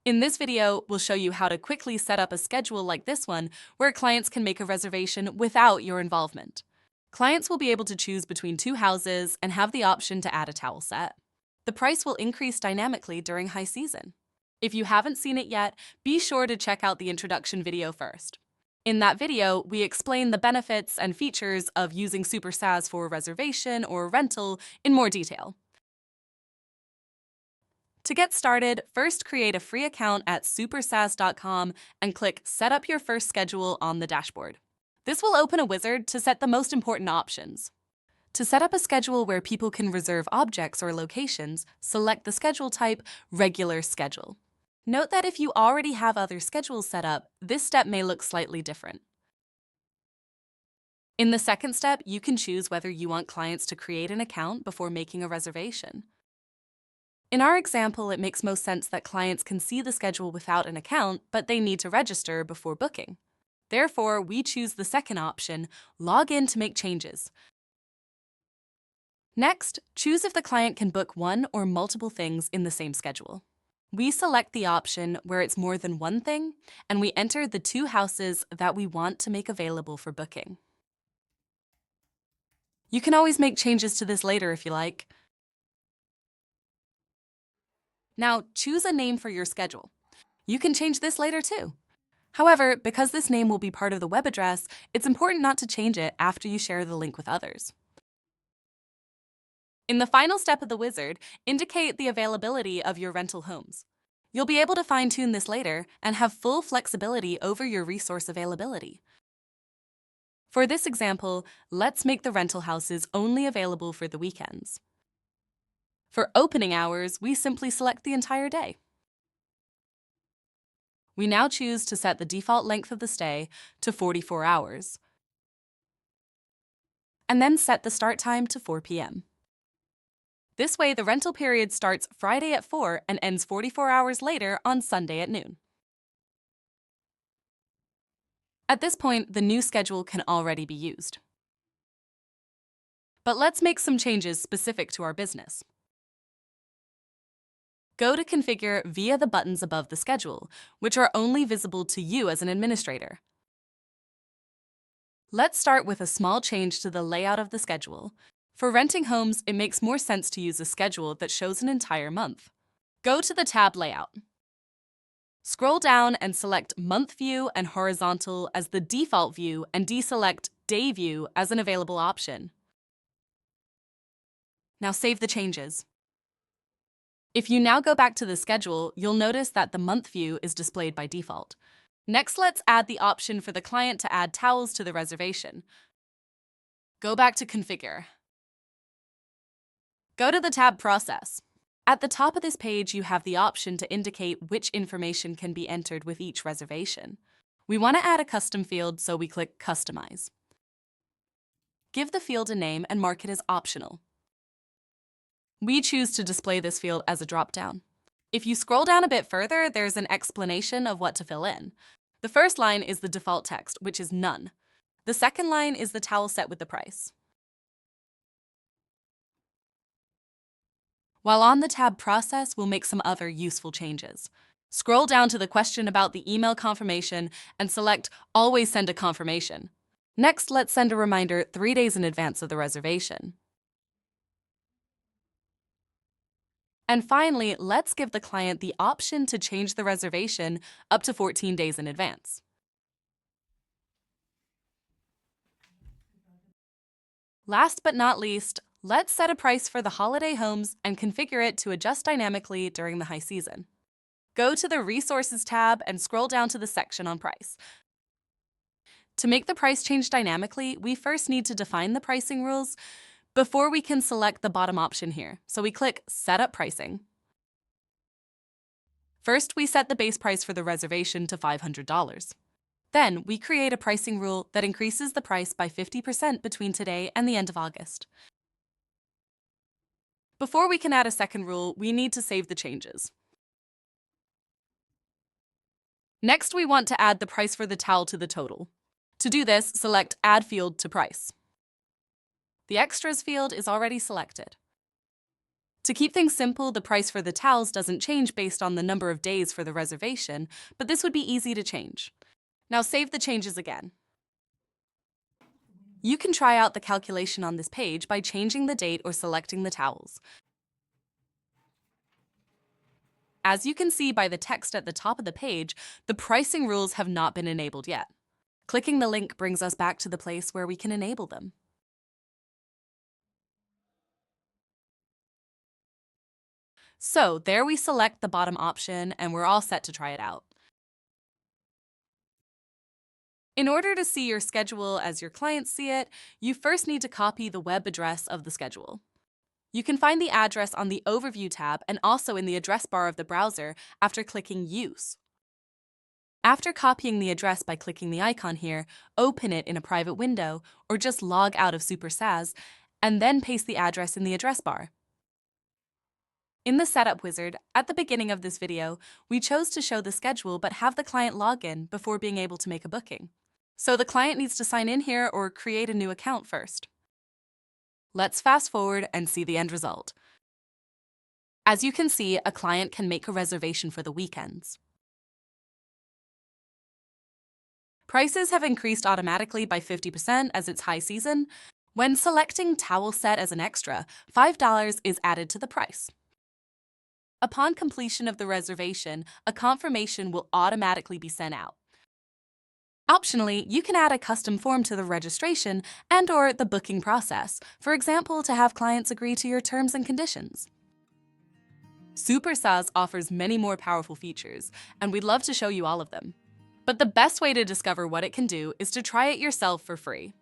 In this video, we'll show you how to quickly set up a schedule like this one where clients can make a reservation without your involvement. Clients will be able to choose between two houses and have the option to add a towel set. The price will increase dynamically during high season. If you haven't seen it yet, be sure to check out the introduction video first. In that video, we explain the benefits and features of using SuperSaaS for a reservation or rental in more detail. To get started, first create a free account at supersaas.com and click Set up your first schedule on the dashboard. This will open a wizard to set the most important options. To set up a schedule where people can reserve objects or locations, select the schedule type Regular Schedule. Note that if you already have other schedules set up, this step may look slightly different. In the second step, you can choose whether you want clients to create an account before making a reservation. In our example, it makes most sense that clients can see the schedule without an account, but they need to register before booking. Therefore, we choose the second option, Log in to make changes. Next, choose if the client can book one or multiple things in the same schedule. We select the option where it's more than one thing, and we enter the two houses that we want to make available for booking. You can always make changes to this later if you like. Now, choose a name for your schedule. You can change this later too. However, because this name will be part of the web address, it's important not to change it after you share the link with others. In the final step of the wizard, indicate the availability of your rental homes. You'll be able to fine-tune this later and have full flexibility over your resource availability. For this example, let's make the rental houses only available for the weekends. For opening hours, we simply select the entire day. We now choose to set the default length of the stay to 44 hours, and then set the start time to 4 p.m. This way, the rental period starts Friday at 4 and ends 44 hours later on Sunday at noon. At this point, the new schedule can already be used. But let's make some changes specific to our business. Go to Configure via the buttons above the schedule, which are only visible to you as an administrator. Let's start with a small change to the layout of the schedule. For renting homes, it makes more sense to use a schedule that shows an entire month. Go to the tab Layout. Scroll down and select Month View and Horizontal as the default view and deselect Day View as an available option. Now save the changes. If you now go back to the schedule, you'll notice that the month view is displayed by default. Next, let's add the option for the client to add towels to the reservation. Go back to Configure. Go to the tab Process. At the top of this page, you have the option to indicate which information can be entered with each reservation. We want to add a custom field, so we click Customize. Give the field a name and mark it as optional. We choose to display this field as a drop-down. If you scroll down a bit further, there's an explanation of what to fill in. The first line is the default text, which is none. The second line is the towel set with the price. While on the tab Process, we'll make some other useful changes. Scroll down to the question about the email confirmation and select Always Send a Confirmation. Next, let's send a reminder 3 days in advance of the reservation. And finally, let's give the client the option to change the reservation up to 14 days in advance. Last but not least, let's set a price for the holiday homes and configure it to adjust dynamically during the high season. Go to the Resources tab and scroll down to the section on price. To make the price change dynamically, we first need to define the pricing rules before we can select the bottom option here, so we click Set up Pricing. First, we set the base price for the reservation to $500. Then, we create a pricing rule that increases the price by 50% between today and the end of August. Before we can add a second rule, we need to save the changes. Next, we want to add the price for the towel to the total. To do this, select Add Field to Price. The Extras field is already selected. To keep things simple, the price for the towels doesn't change based on the number of days for the reservation, but this would be easy to change. Now save the changes again. You can try out the calculation on this page by changing the date or selecting the towels. As you can see by the text at the top of the page, the pricing rules have not been enabled yet. Clicking the link brings us back to the place where we can enable them. So there we select the bottom option and we're all set to try it out. In order to see your schedule as your clients see it, you first need to copy the web address of the schedule. You can find the address on the Overview tab and also in the address bar of the browser after clicking Use. After copying the address by clicking the icon here, open it in a private window or just log out of SuperSAS and then paste the address in the address bar. In the Setup Wizard, at the beginning of this video, we chose to show the schedule but have the client log in before being able to make a booking. So the client needs to sign in here or create a new account first. Let's fast forward and see the end result. As you can see, a client can make a reservation for the weekends. Prices have increased automatically by 50% as it's high season. When selecting towel set as an extra, $5 is added to the price. Upon completion of the reservation, a confirmation will automatically be sent out. Optionally, you can add a custom form to the registration and/or the booking process, for example, to have clients agree to your terms and conditions. SuperSAS offers many more powerful features, and we'd love to show you all of them. But the best way to discover what it can do is to try it yourself for free.